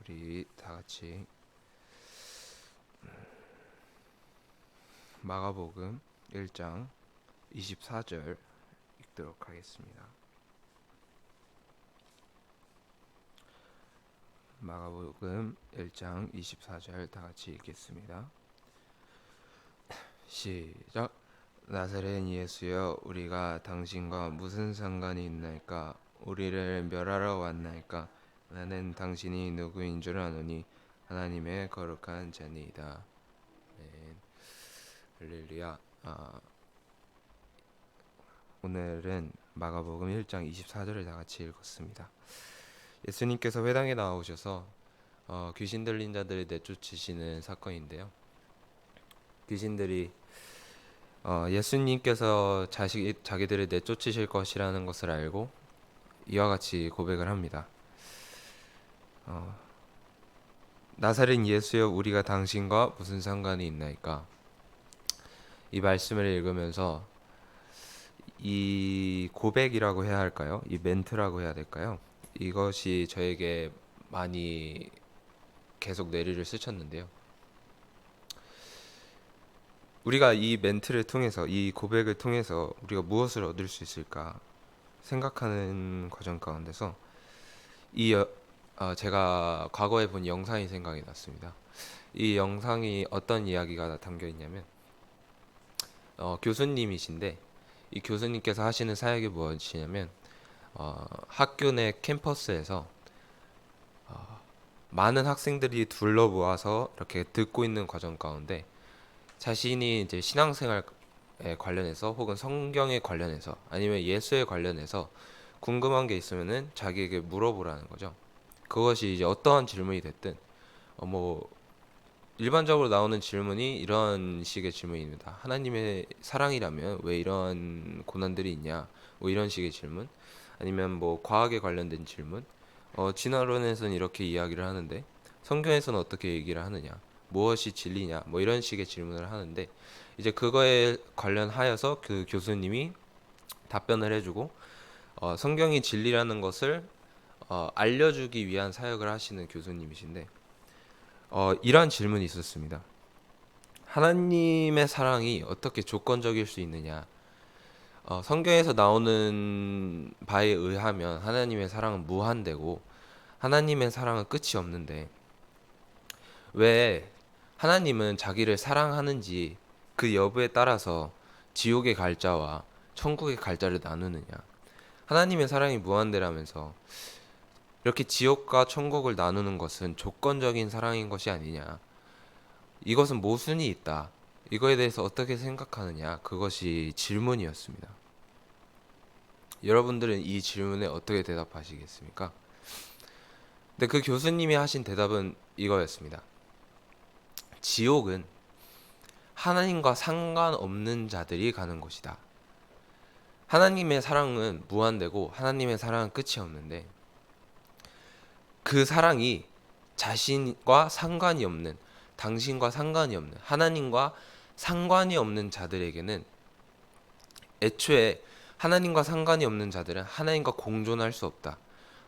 우리 다 같이 마가복음 1장 24절 읽도록 하겠습니다. 마가복음 1장 24절 다 같이 읽겠습니다. 시작. 나사렛 예수여, 우리가 당신과 무슨 상관이 있나이까? 우리를 멸하러 왔나이까? 나는 당신이 누구인 줄 아노니 하나님의 거룩한 자니이다. 네. 할렐루야. 오늘은 마가복음 1장 24절을 다 같이 읽었습니다. 예수님께서 회당에 나오셔서 귀신 들린 자들을 내쫓으시는 사건인데요. 귀신들이 예수님께서 자기들을 내쫓으실 것이라는 것을 알고 이와 같이 고백을 합니다. 나사렛 예수여, 우리가 당신과 무슨 상관이 있나이까? 이 말씀을 읽으면서 이 고백이라고 해야 할까요? 이 멘트라고 해야 될까요? 이것이 저에게 많이 계속 뇌리를 스쳤는데요. 우리가 이 멘트를 통해서, 이 고백을 통해서 우리가 무엇을 얻을 수 있을까 생각하는 과정 가운데서 제가 과거에 본 영상이 생각이 났습니다. 이 영상이 어떤 이야기가 담겨 있냐면 교수님이신데, 이 교수님께서 하시는 사역이 무엇이냐면 학교 내 캠퍼스에서 많은 학생들이 둘러 모아서 이렇게 듣고 있는 과정 가운데 자신이 이제 신앙생활에 관련해서 혹은 성경에 관련해서 아니면 예수에 관련해서 궁금한 게 있으면은 자기에게 물어보라는 거죠. 그것이 이제 어떠한 질문이 됐든 뭐 일반적으로 나오는 질문이 이런 식의 질문입니다. 하나님의 사랑이라면 왜 이런 고난들이 있냐? 뭐 이런 식의 질문. 아니면 뭐 과학에 관련된 질문. 진화론에서는 이렇게 이야기를 하는데 성경에서는 어떻게 얘기를 하느냐? 무엇이 진리냐? 뭐 이런 식의 질문을 하는데 이제 그거에 관련하여서 그 교수님이 답변을 해주고 성경이 진리라는 것을 알려주기 위한 사역을 하시는 교수님이신데 이러한 질문이 있었습니다. 하나님의 사랑이 어떻게 조건적일 수 있느냐? 성경에서 나오는 바에 의하면 하나님의 사랑은 무한대고 하나님의 사랑은 끝이 없는데 왜 하나님은 자기를 사랑하는지 그 여부에 따라서 지옥의 갈 자와 천국의 갈 자를 나누느냐? 하나님의 사랑이 무한대라면서 이렇게 지옥과 천국을 나누는 것은 조건적인 사랑인 것이 아니냐? 이것은 모순이 있다. 이거에 대해서 어떻게 생각하느냐? 그것이 질문이었습니다. 여러분들은 이 질문에 어떻게 대답하시겠습니까? 근데 그 교수님이 하신 대답은 이거였습니다. 지옥은 하나님과 상관없는 자들이 가는 곳이다. 하나님의 사랑은 무한되고 하나님의 사랑은 끝이 없는데 그 사랑이 자신과 상관이 없는, 당신과 상관이 없는, 하나님과 상관이 없는 자들에게는 애초에 하나님과 상관이 없는 자들은 하나님과 공존할 수 없다.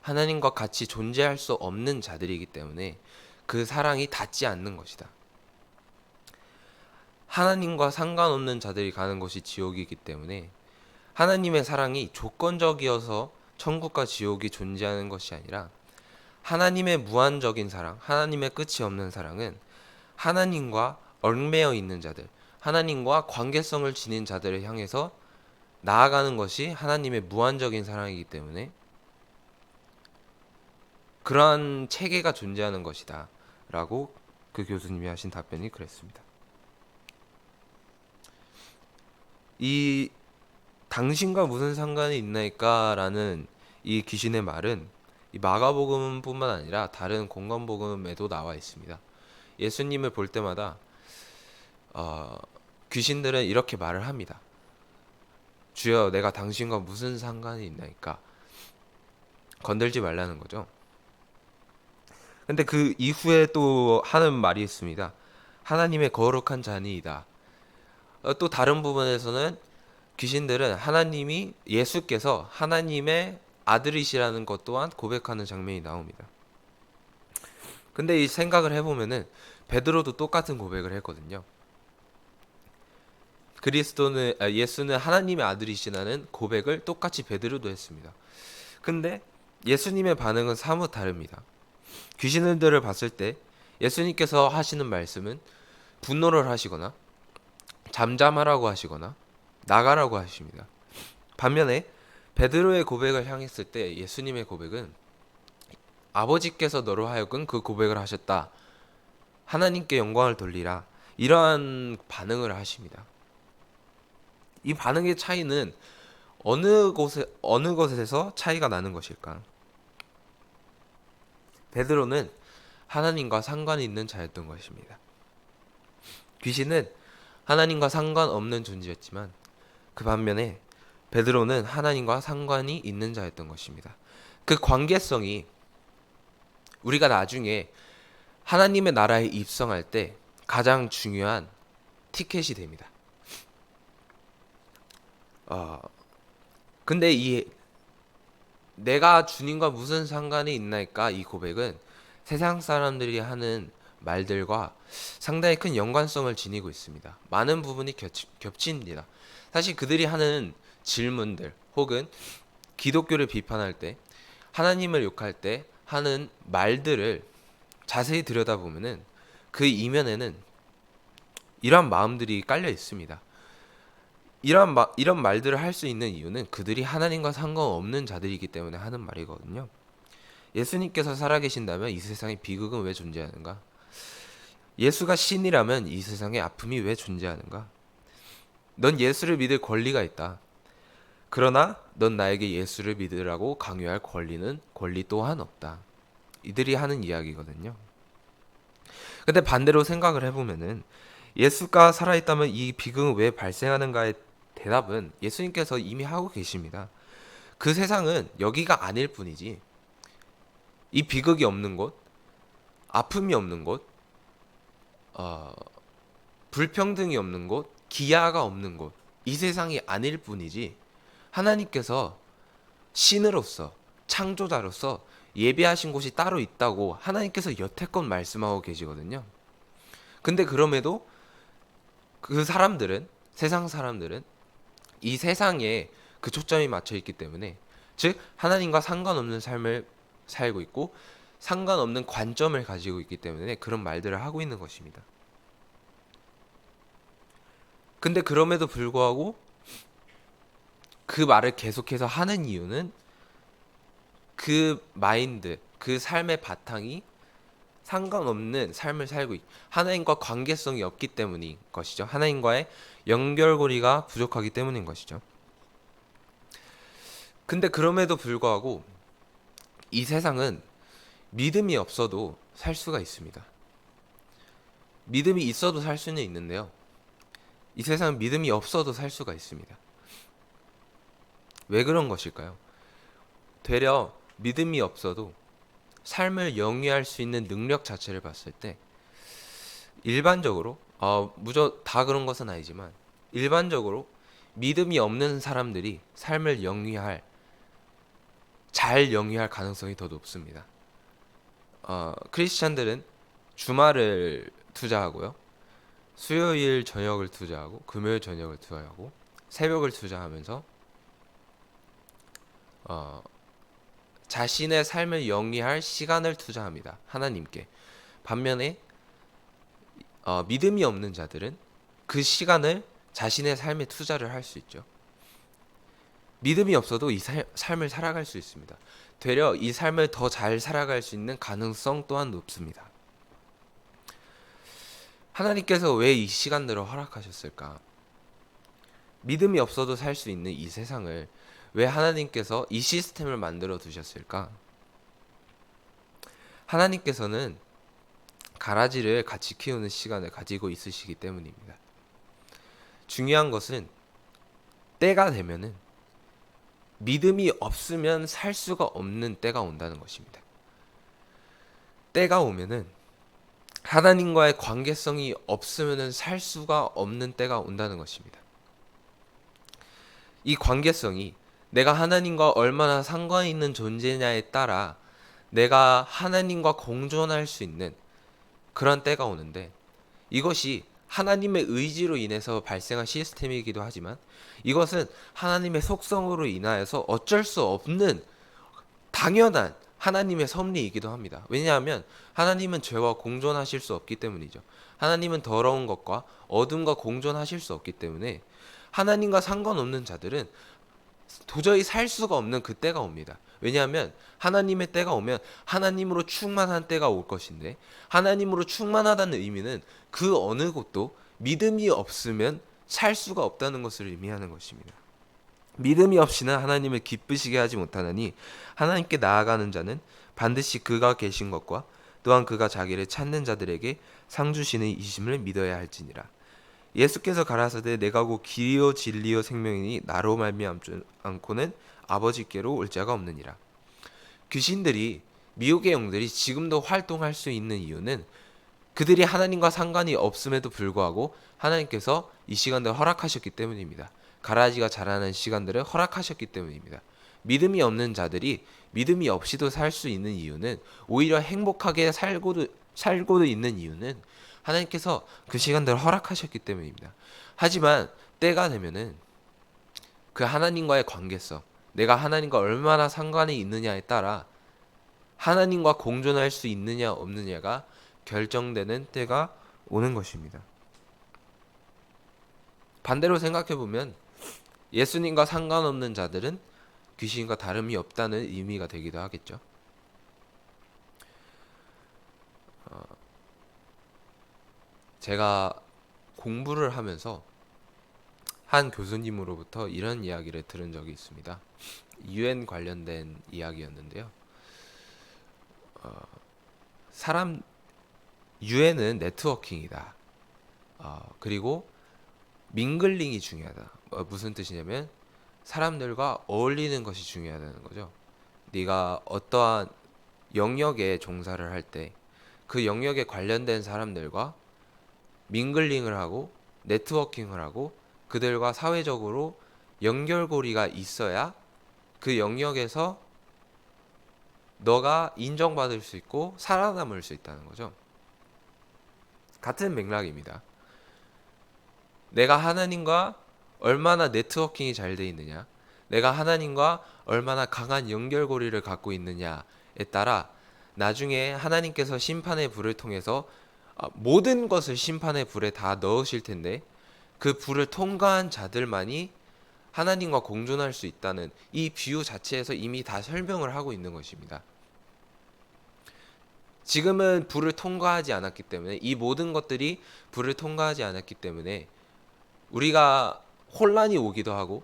하나님과 같이 존재할 수 없는 자들이기 때문에 그 사랑이 닿지 않는 것이다. 하나님과 상관없는 자들이 가는 곳이 지옥이기 때문에 하나님의 사랑이 조건적이어서 천국과 지옥이 존재하는 것이 아니라 하나님의 무한적인 사랑, 하나님의 끝이 없는 사랑은 하나님과 얽매여 있는 자들, 하나님과 관계성을 지닌 자들을 향해서 나아가는 것이 하나님의 무한적인 사랑이기 때문에 그러한 체계가 존재하는 것이다 라고 그 교수님이 하신 답변이 그랬습니다. 이 당신과 무슨 상관이 있나이까 라는 이 귀신의 말은 이 마가복음뿐만 아니라 다른 공관복음에도 나와 있습니다. 예수님을 볼 때마다 귀신들은 이렇게 말을 합니다. 주여, 내가 당신과 무슨 상관이 있나이까? 건들지 말라는 거죠. 근데 그 이후에 또 하는 말이 있습니다. 하나님의 거룩한 자니이다. 또 다른 부분에서는 귀신들은 하나님이, 예수께서 하나님의 아들이시라는 것 또한 고백하는 장면이 나옵니다. 근데 이 생각을 해보면은 베드로도 똑같은 고백을 했거든요. 예수는 하나님의 아들이시라는 고백을 똑같이 베드로도 했습니다. 근데 예수님의 반응은 사뭇 다릅니다. 귀신들을 봤을 때 예수님께서 하시는 말씀은 분노를 하시거나 잠잠하라고 하시거나 나가라고 하십니다. 반면에 베드로의 고백을 향했을 때 예수님의 고백은 아버지께서 너로 하여금 그 고백을 하셨다. 하나님께 영광을 돌리라. 이러한 반응을 하십니다. 이 반응의 차이는 어느 것에서 차이가 나는 것일까? 베드로는 하나님과 상관이 있는 자였던 것입니다. 귀신은 하나님과 상관없는 존재였지만 그 반면에 베드로는 하나님과 상관이 있는 자였던 것입니다. 그 관계성이 우리가 나중에 하나님의 나라에 입성할 때 가장 중요한 티켓이 됩니다. 근데 이 내가 주님과 무슨 상관이 있나이까 이 고백은 세상 사람들이 하는 말들과 상당히 큰 연관성을 지니고 있습니다. 많은 부분이 겹칩니다. 사실 그들이 하는 질문들 혹은 기독교를 비판할 때 하나님을 욕할 때 하는 말들을 자세히 들여다보면은 그 이면에는 이러한 마음들이 깔려 있습니다. 이런 말들을 할 수 있는 이유는 그들이 하나님과 상관없는 자들이기 때문에 하는 말이거든요. 예수님께서 살아계신다면 이 세상에 비극은 왜 존재하는가? 예수가 신이라면 이 세상에 아픔이 왜 존재하는가? 넌 예수를 믿을 권리가 있다. 그러나 넌 나에게 예수를 믿으라고 강요할 권리 또한 없다. 이들이 하는 이야기거든요. 근데 반대로 생각을 해보면은 예수가 살아있다면 이 비극은 왜 발생하는가의 대답은 예수님께서 이미 하고 계십니다. 그 세상은 여기가 아닐 뿐이지 이 비극이 없는 곳, 아픔이 없는 곳, 불평등이 없는 곳, 기아가 없는 곳, 이 세상이 아닐 뿐이지 하나님께서 신으로서 창조자로서 예비하신 곳이 따로 있다고 하나님께서 여태껏 말씀하고 계시거든요. 근데 그럼에도 세상 사람들은 이 세상에 그 초점이 맞춰 있기 때문에 즉 하나님과 상관없는 삶을 살고 있고 상관없는 관점을 가지고 있기 때문에 그런 말들을 하고 있는 것입니다. 근데 그럼에도 불구하고 그 말을 계속해서 하는 이유는 그 마인드, 그 삶의 바탕이 상관없는 삶을 살고 하나님과 관계성이 없기 때문인 것이죠. 하나님과의 연결고리가 부족하기 때문인 것이죠. 근데 그럼에도 불구하고 이 세상은 믿음이 없어도 살 수가 있습니다. 믿음이 있어도 살 수는 있는데요. 이 세상은 믿음이 없어도 살 수가 있습니다. 왜 그런 것일까요? 되려 믿음이 없어도 삶을 영위할 수 있는 능력 자체를 봤을 때 일반적으로 다 그런 것은 아니지만 일반적으로 믿음이 없는 사람들이 삶을 잘 영위할 가능성이 더 높습니다. 크리스찬들은 주말을 투자하고요. 수요일 저녁을 투자하고 금요일 저녁을 투자하고 새벽을 투자하면서 자신의 삶을 영위할 시간을 투자합니다. 하나님께. 반면에 믿음이 없는 자들은 그 시간을 자신의 삶에 투자를 할 수 있죠. 믿음이 없어도 이 삶을 살아갈 수 있습니다. 되려 이 삶을 더 잘 살아갈 수 있는 가능성 또한 높습니다. 하나님께서 왜 이 시간들을 허락하셨을까? 믿음이 없어도 살 수 있는 이 세상을 왜 하나님께서 이 시스템을 만들어 두셨을까? 하나님께서는 가라지를 같이 키우는 시간을 가지고 있으시기 때문입니다. 중요한 것은 때가 되면은 믿음이 없으면 살 수가 없는 때가 온다는 것입니다. 때가 오면은 하나님과의 관계성이 없으면은 살 수가 없는 때가 온다는 것입니다. 이 관계성이 내가 하나님과 얼마나 상관이 있는 존재냐에 따라 내가 하나님과 공존할 수 있는 그런 때가 오는데, 이것이 하나님의 의지로 인해서 발생한 시스템이기도 하지만 이것은 하나님의 속성으로 인하여서 어쩔 수 없는 당연한 하나님의 섭리이기도 합니다. 왜냐하면 하나님은 죄와 공존하실 수 없기 때문이죠. 하나님은 더러운 것과 어둠과 공존하실 수 없기 때문에 하나님과 상관없는 자들은 도저히 살 수가 없는 그 때가 옵니다. 왜냐하면 하나님의 때가 오면 하나님으로 충만한 때가 올 것인데, 하나님으로 충만하다는 의미는 그 어느 곳도 믿음이 없으면 살 수가 없다는 것을 의미하는 것입니다. 믿음이 없이는 하나님을 기쁘시게 하지 못하나니 하나님께 나아가는 자는 반드시 그가 계신 것과 또한 그가 자기를 찾는 자들에게 상 주시는 이심을 믿어야 할지니라. 예수께서 가라사대 내가 곧 길이요 진리요 생명이니 나로 말미암지 않고는 아버지께로 올 자가 없느니라. 귀신들이, 미혹의 영들이 지금도 활동할 수 있는 이유는 그들이 하나님과 상관이 없음에도 불구하고 하나님께서 이 시간들을 허락하셨기 때문입니다. 가라지가 자라는 시간들을 허락하셨기 때문입니다. 믿음이 없는 자들이 믿음이 없이도 살 수 있는 이유는, 오히려 행복하게 살고도 있는 이유는 하나님께서 그 시간들을 허락하셨기 때문입니다. 하지만 때가 되면은 그 하나님과의 관계성, 내가 하나님과 얼마나 상관이 있느냐에 따라 하나님과 공존할 수 있느냐 없느냐가 결정되는 때가 오는 것입니다. 반대로 생각해 보면 예수님과 상관없는 자들은 귀신과 다름이 없다는 의미가 되기도 하겠죠. 제가 공부를 하면서 한 교수님으로부터 이런 이야기를 들은 적이 있습니다. UN 관련된 이야기였는데요. 사람 UN은 네트워킹이다. 그리고 밍글링이 중요하다. 무슨 뜻이냐면 사람들과 어울리는 것이 중요하다는 거죠. 네가 어떠한 영역에 종사를 할 때 그 영역에 관련된 사람들과 밍글링을 하고 네트워킹을 하고 그들과 사회적으로 연결고리가 있어야 그 영역에서 너가 인정받을 수 있고 살아남을 수 있다는 거죠. 같은 맥락입니다. 내가 하나님과 얼마나 네트워킹이 잘 돼 있느냐, 내가 하나님과 얼마나 강한 연결고리를 갖고 있느냐에 따라 나중에 하나님께서 심판의 불을 통해서 모든 것을 심판의 불에 다 넣으실 텐데, 그 불을 통과한 자들만이 하나님과 공존할 수 있다는 이 비유 자체에서 이미 다 설명을 하고 있는 것입니다. 지금은 불을 통과하지 않았기 때문에, 이 모든 것들이 불을 통과하지 않았기 때문에 우리가 혼란이 오기도 하고,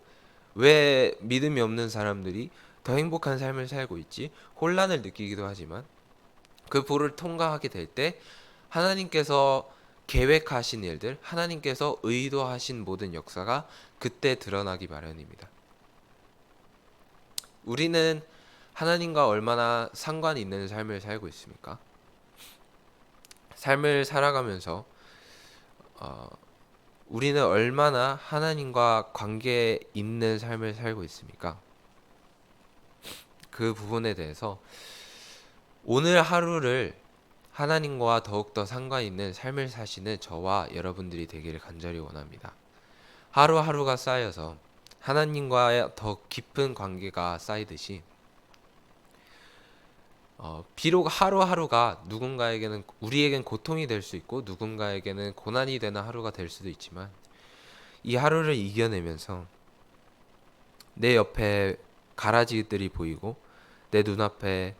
왜 믿음이 없는 사람들이 더 행복한 삶을 살고 있지? 혼란을 느끼기도 하지만 그 불을 통과하게 될 때 하나님께서 계획하신 일들, 하나님께서 의도하신 모든 역사가 그때 드러나기 마련입니다. 우리는 하나님과 얼마나 상관이 있는 삶을 살고 있습니까? 삶을 살아가면서 우리는 얼마나 하나님과 관계 있는 삶을 살고 있습니까? 그 부분에 대해서 오늘 하루를 하나님과 더욱더 상관 있는 삶을 사시는 저와 여러분들이 되기를 간절히 원합니다. 하루하루가 쌓여서 하나님과의 더 깊은 관계가 쌓이듯이 비록 하루하루가 누군가에게는, 우리에겐 고통이 될 수 있고 누군가에게는 고난이 되는 하루가 될 수도 있지만, 이 하루를 이겨내면서 내 옆에 가라지들이 보이고 내 눈앞에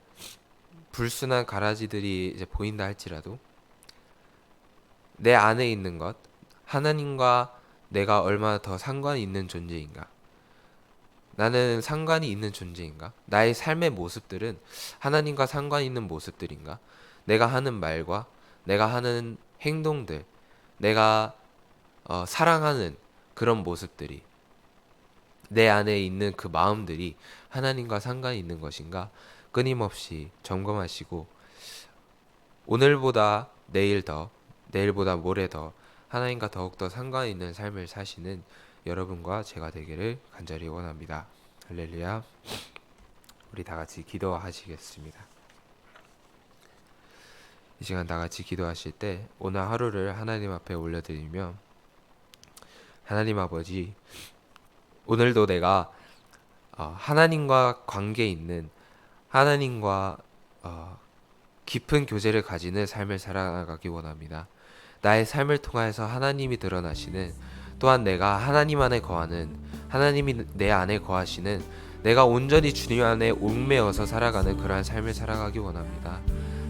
불순한 가라지들이 이제 보인다 할지라도 내 안에 있는 것, 하나님과 내가 얼마나 더 상관이 있는 존재인가, 나는 상관이 있는 존재인가, 나의 삶의 모습들은 하나님과 상관이 있는 모습들인가, 내가 하는 말과 내가 하는 행동들, 내가 사랑하는 그런 모습들이, 내 안에 있는 그 마음들이 하나님과 상관이 있는 것인가 끊임없이 점검하시고, 오늘보다 내일 더, 내일보다 모레 더 하나님과 더욱더 상관이 있는 삶을 사시는 여러분과 제가 되기를 간절히 원합니다. 할렐루야. 우리 다 같이 기도하시겠습니다. 이 시간 다 같이 기도하실 때 오늘 하루를 하나님 앞에 올려드리며, 하나님 아버지, 오늘도 내가 하나님과 관계 있는, 하나님과 깊은 교제를 가지는 삶을 살아가기 원합니다. 나의 삶을 통하여서 하나님이 드러나시는, 또한 내가 하나님 안에 거하는, 하나님이 내 안에 거하시는, 내가 온전히 주님 안에 옥매어서 살아가는 그러한 삶을 살아가기 원합니다.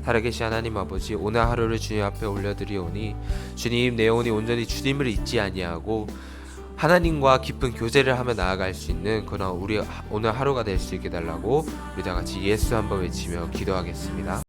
살아계신 하나님 아버지, 오늘 하루를 주님 앞에 올려드리오니 주님, 내 영혼이 온전히 주님을 잊지 아니하고 하나님과 깊은 교제를 하며 나아갈 수 있는 그런 우리 오늘 하루가 될 수 있게 달라고 우리 다 같이 예수 한번 외치며 기도하겠습니다.